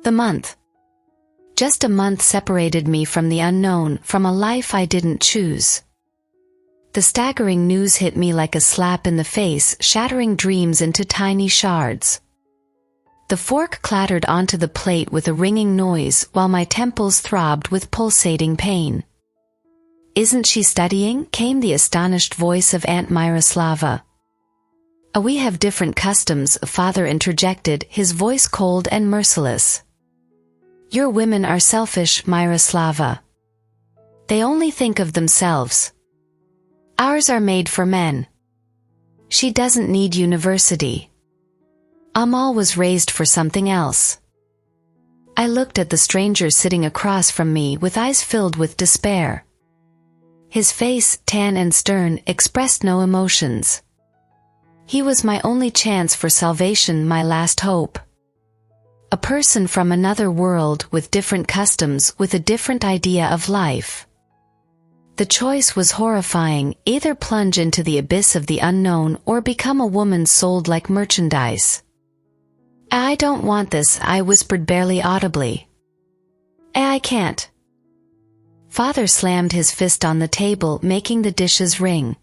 The month. Just a month separated me from the unknown, from a life I didn't choose. The staggering news hit me like a slap in the face, shattering dreams into tiny shards. The fork clattered onto the plate with a ringing noise while my temples throbbed with pulsating pain. "Isn't she studying?" came the astonished voice of Aunt Miroslava. "We have different customs," father interjected, his voice cold and merciless. "Your women are selfish, Miroslava. They only think of themselves. Ours are made for men. She doesn't need university. Amal was raised for something else." I looked at the stranger sitting across from me with eyes filled with despair. His face, tan and stern, expressed no emotions. He was my only chance for salvation, my last hope. A person from another world with different customs, with a different idea of life. The choice was horrifying, either plunge into the abyss of the unknown or become a woman sold like merchandise. "I don't want this," I whispered barely audibly. "I can't." Father slammed his fist on the table, making the dishes ring.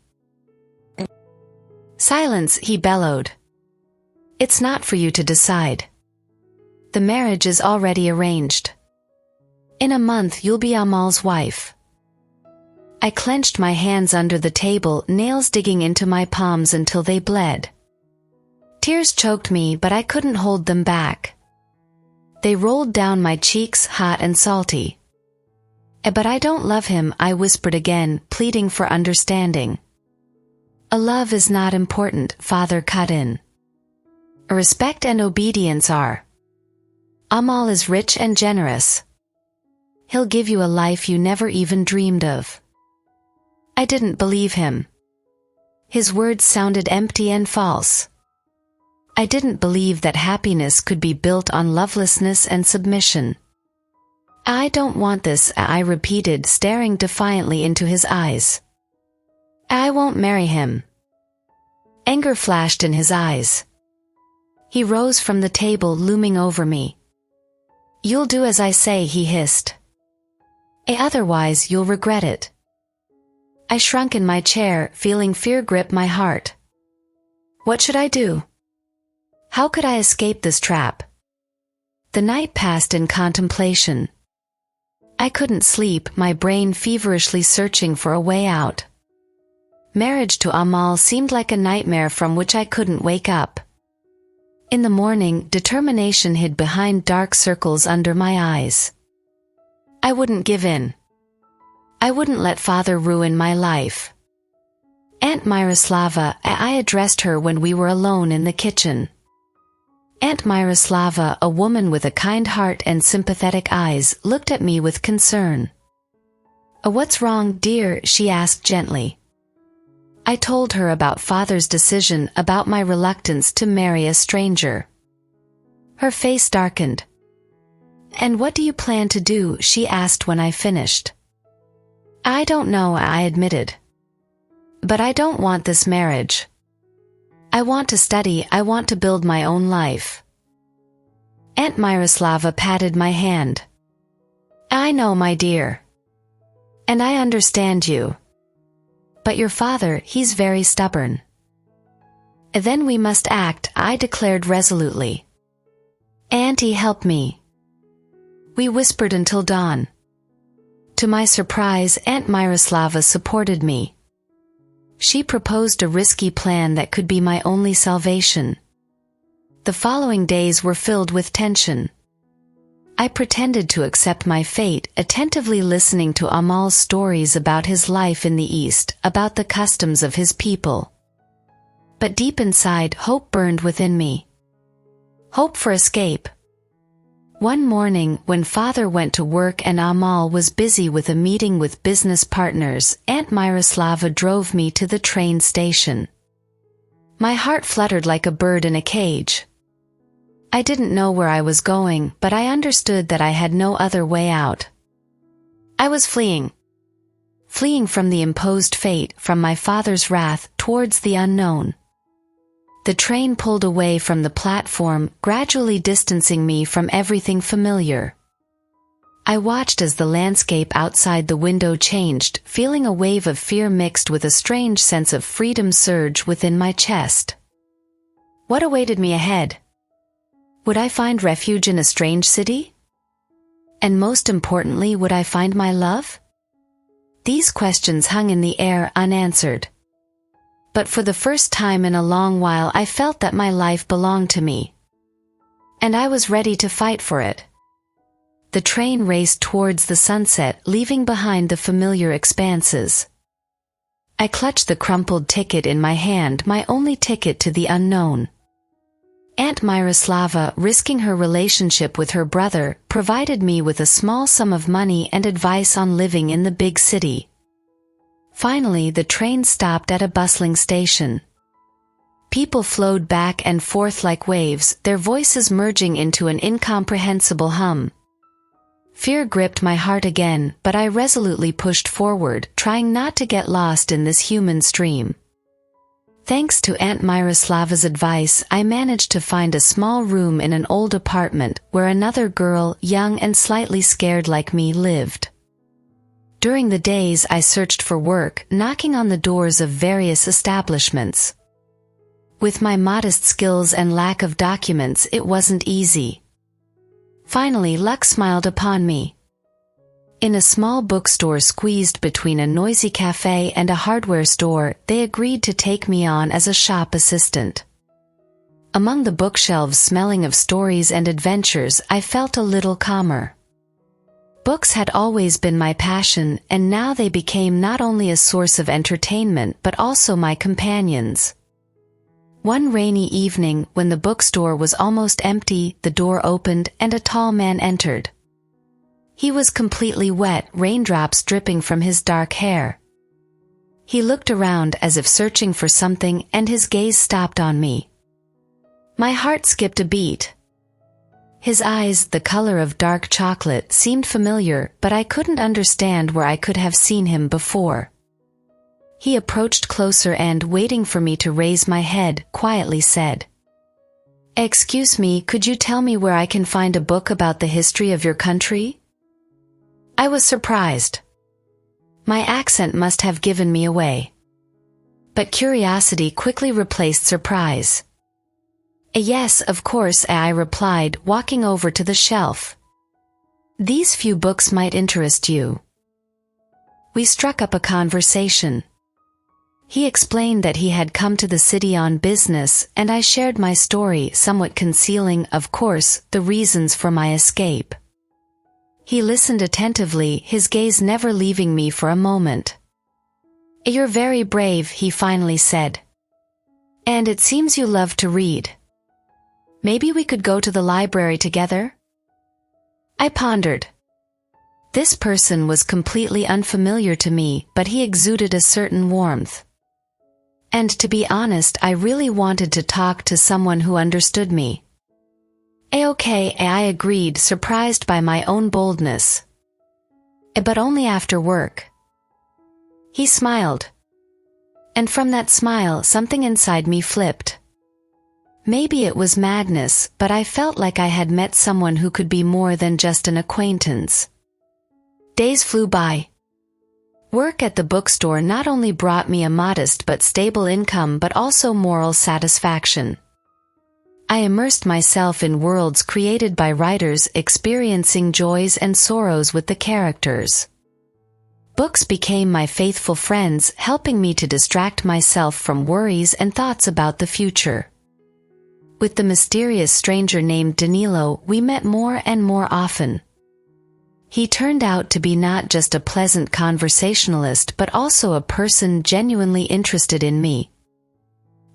"Silence," he bellowed. "It's not for you to decide. The marriage is already arranged. In a month you'll be Amal's wife." I clenched my hands under the table, nails digging into my palms until they bled. Tears choked me, but I couldn't hold them back. They rolled down my cheeks, hot and salty. "But I don't love him," I whispered again, pleading for understanding. "A love is not important," father cut in. "Respect and obedience are. Amal is rich and generous. He'll give you a life you never even dreamed of." I didn't believe him. His words sounded empty and false. I didn't believe that happiness could be built on lovelessness and submission. "I don't want this," I repeated, staring defiantly into his eyes. "I won't marry him." Anger flashed in his eyes. He rose from the table, looming over me. "You'll do as I say," he hissed. "Otherwise you'll regret it." I shrunk in my chair, feeling fear grip my heart. What should I do? How could I escape this trap? The night passed in contemplation. I couldn't sleep, my brain feverishly searching for a way out. Marriage to Amal seemed like a nightmare from which I couldn't wake up. In the morning, determination hid behind dark circles under my eyes. I wouldn't give in. I wouldn't let father ruin my life. "Aunt Miroslava," I addressed her when we were alone in the kitchen. Aunt Miroslava, a woman with a kind heart and sympathetic eyes, looked at me with concern. "What's wrong, dear?" she asked gently. I told her about father's decision, about my reluctance to marry a stranger. Her face darkened. "And what do you plan to do?" she asked when I finished. "I don't know," I admitted. "But I don't want this marriage. I want to study, I want to build my own life." Aunt Miroslava patted my hand. "I know, my dear. And I understand you. But your father, he's very stubborn." "Then we must act," I declared resolutely. "Auntie, help me." We whispered until dawn. To my surprise, Aunt Miroslava supported me. She proposed a risky plan that could be my only salvation. The following days were filled with tension. I pretended to accept my fate, attentively listening to Amal's stories about his life in the East, about the customs of his people. But deep inside, hope burned within me. Hope for escape. One morning, when father went to work and Amal was busy with a meeting with business partners, Aunt Miroslava drove me to the train station. My heart fluttered like a bird in a cage. I didn't know where I was going, but I understood that I had no other way out. I was fleeing. Fleeing from the imposed fate, from my father's wrath, towards the unknown. The train pulled away from the platform, gradually distancing me from everything familiar. I watched as the landscape outside the window changed, feeling a wave of fear mixed with a strange sense of freedom surge within my chest. What awaited me ahead? Would I find refuge in a strange city? And most importantly, would I find my love? These questions hung in the air unanswered. But for the first time in a long while I felt that my life belonged to me. And I was ready to fight for it. The train raced towards the sunset, leaving behind the familiar expanses. I clutched the crumpled ticket in my hand, my only ticket to the unknown. Aunt Miroslava, risking her relationship with her brother, provided me with a small sum of money and advice on living in the big city. Finally, the train stopped at a bustling station. People flowed back and forth like waves, their voices merging into an incomprehensible hum. Fear gripped my heart again, but I resolutely pushed forward, trying not to get lost in this human stream. Thanks to Aunt Miroslava's advice, I managed to find a small room in an old apartment where another girl, young and slightly scared like me, lived. During the days I searched for work, knocking on the doors of various establishments. With my modest skills and lack of documents, it wasn't easy. Finally, luck smiled upon me. In a small bookstore squeezed between a noisy cafe and a hardware store, they agreed to take me on as a shop assistant. Among the bookshelves smelling of stories and adventures, I felt a little calmer. Books had always been my passion, and now they became not only a source of entertainment but also my companions. One rainy evening, when the bookstore was almost empty, the door opened and a tall man entered. He was completely wet, raindrops dripping from his dark hair. He looked around as if searching for something, and his gaze stopped on me. My heart skipped a beat. His eyes, the color of dark chocolate, seemed familiar, but I couldn't understand where I could have seen him before. He approached closer and, waiting for me to raise my head, quietly said, "Excuse me, could you tell me where I can find a book about the history of your country?" I was surprised. My accent must have given me away. But curiosity quickly replaced surprise. "Yes, of course," I replied, walking over to the shelf. "These few books might interest you." We struck up a conversation. He explained that he had come to the city on business, and I shared my story, somewhat concealing, of course, the reasons for my escape. He listened attentively, his gaze never leaving me for a moment. "You're very brave," he finally said. "And it seems you love to read. Maybe we could go to the library together?" I pondered. This person was completely unfamiliar to me, but he exuded a certain warmth. And to be honest, I really wanted to talk to someone who understood me. Okay, I agreed, surprised by my own boldness. But only after work. He smiled. And from that smile, something inside me flipped. Maybe it was madness, but I felt like I had met someone who could be more than just an acquaintance. Days flew by. Work at the bookstore not only brought me a modest but stable income but also moral satisfaction. I immersed myself in worlds created by writers, experiencing joys and sorrows with the characters. Books became my faithful friends, helping me to distract myself from worries and thoughts about the future. With the mysterious stranger named Daniil, we met more and more often. He turned out to be not just a pleasant conversationalist but also a person genuinely interested in me.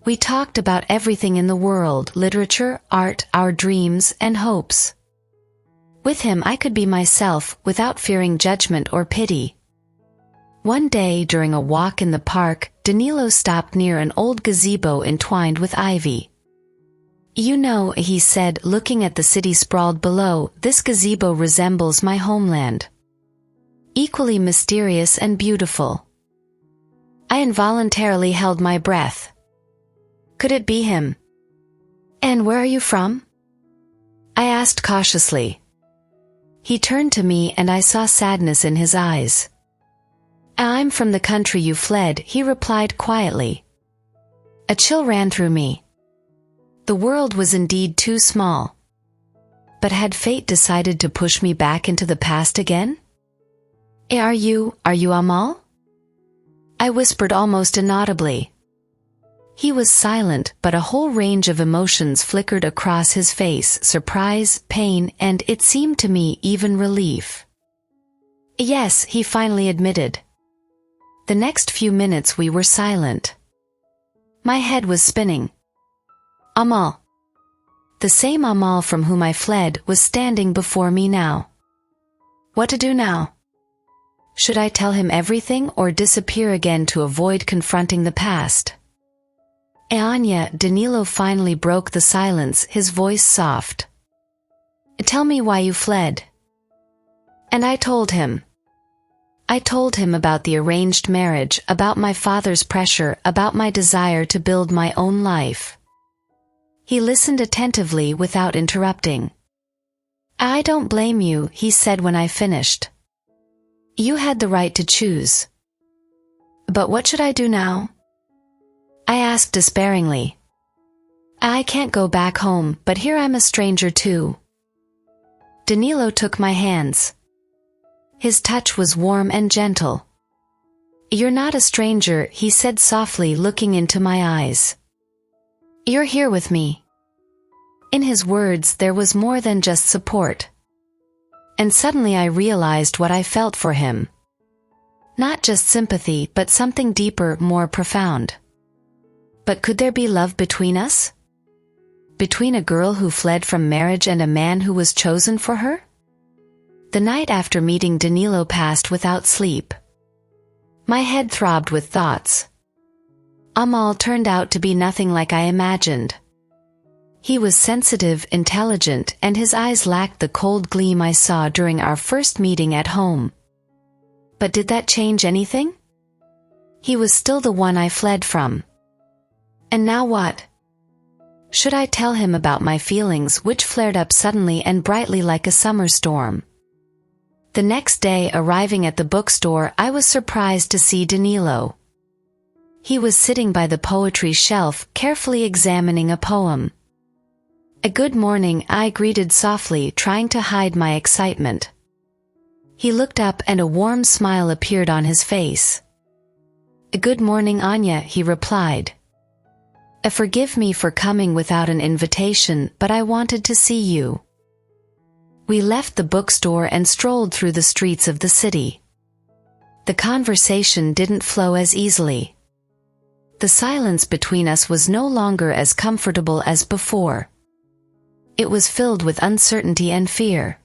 We talked about everything in the world: literature, art, our dreams, and hopes. With him I could be myself, without fearing judgment or pity. One day during a walk in the park, Daniil stopped near an old gazebo entwined with ivy. "You know," he said, looking at the city sprawled below, "this gazebo resembles my homeland. Equally mysterious and beautiful." I involuntarily held my breath. Could it be him? And where are you from? I asked cautiously. He turned to me and I saw sadness in his eyes. I'm from the country you fled, he replied quietly. A chill ran through me. The world was indeed too small. But had fate decided to push me back into the past again? Are you Amal? I whispered almost inaudibly. He was silent, but a whole range of emotions flickered across his face: surprise, pain, and, it seemed to me, even relief. Yes, he finally admitted. The next few minutes we were silent. My head was spinning. Amal. The same Amal from whom I fled was standing before me now. What to do now? Should I tell him everything or disappear again to avoid confronting the past? Anya, Danilo finally broke the silence, his voice soft. Tell me why you fled. And I told him. I told him about the arranged marriage, about my father's pressure, about my desire to build my own life. He listened attentively without interrupting. I don't blame you, he said when I finished. You had the right to choose. But what should I do now? I asked despairingly. I can't go back home, but here I'm a stranger too. Danilo took my hands. His touch was warm and gentle. You're not a stranger, he said softly, looking into my eyes. You're here with me. In his words there was more than just support. And suddenly I realized what I felt for him. Not just sympathy, but something deeper, more profound. But could there be love between us? Between a girl who fled from marriage and a man who was chosen for her? The night after meeting Danilo passed without sleep. My head throbbed with thoughts. Amal turned out to be nothing like I imagined. He was sensitive, intelligent, and his eyes lacked the cold gleam I saw during our first meeting at home. But did that change anything? He was still the one I fled from. And now what? Should I tell him about my feelings, which flared up suddenly and brightly like a summer storm? The next day, arriving at the bookstore, I was surprised to see Danilo. He was sitting by the poetry shelf, carefully examining a poem. A good morning, I greeted softly, trying to hide my excitement. He looked up and a warm smile appeared on his face. Good morning, Anya, he replied. Forgive me for coming without an invitation, but I wanted to see you. We left the bookstore and strolled through the streets of the city. The conversation didn't flow as easily. The silence between us was no longer as comfortable as before. It was filled with uncertainty and fear.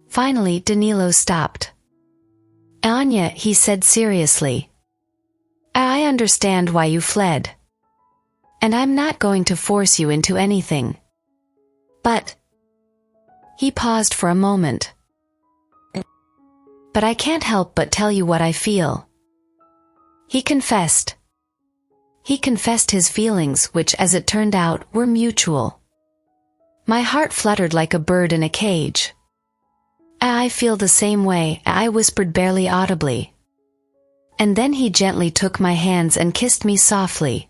Finally, Danilo stopped. Anya, he said seriously. I understand why you fled. And I'm not going to force you into anything. But... He paused for a moment. But I can't help but tell you what I feel. He confessed. He confessed his feelings, which, as it turned out, were mutual. My heart fluttered like a bird in a cage. I feel the same way, I whispered barely audibly. And then he gently took my hands and kissed me softly.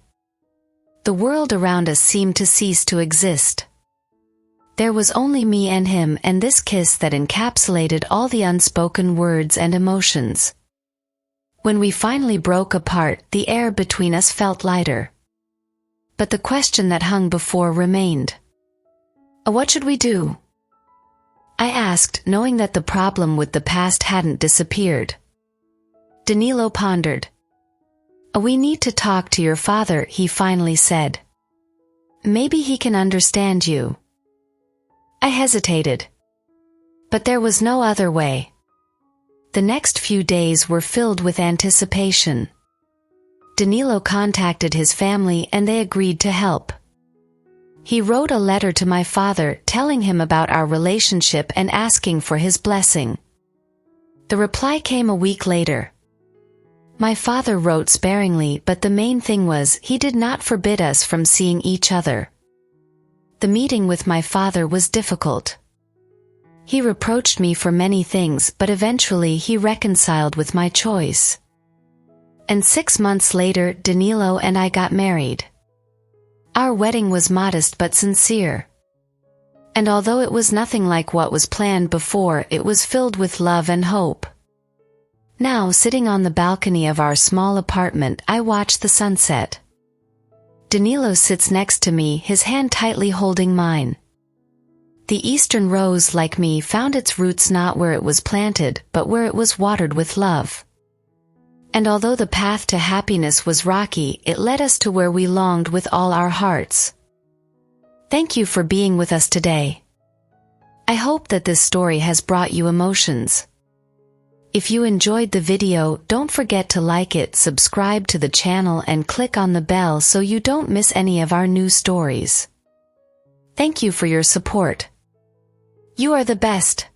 The world around us seemed to cease to exist. There was only me and him, and this kiss that encapsulated all the unspoken words and emotions. When we finally broke apart, the air between us felt lighter. But the question that hung before remained. What should we do? I asked, knowing that the problem with the past hadn't disappeared. Danilo pondered. We need to talk to your father, he finally said. Maybe he can understand you. I hesitated. But there was no other way. The next few days were filled with anticipation. Danilo contacted his family and they agreed to help. He wrote a letter to my father telling him about our relationship and asking for his blessing. The reply came a week later. My father wrote sparingly, but the main thing was he did not forbid us from seeing each other. The meeting with my father was difficult. He reproached me for many things, but eventually he reconciled with my choice. And 6 months later, Danilo and I got married. Our wedding was modest but sincere. And although it was nothing like what was planned before, it was filled with love and hope. Now, sitting on the balcony of our small apartment, I watch the sunset. Danilo sits next to me, his hand tightly holding mine. The eastern rose, like me, found its roots not where it was planted, but where it was watered with love. And although the path to happiness was rocky, it led us to where we longed with all our hearts. Thank you for being with us today. I hope that this story has brought you emotions. If you enjoyed the video, don't forget to like it, subscribe to the channel, and click on the bell so you don't miss any of our new stories. Thank you for your support. You are the best.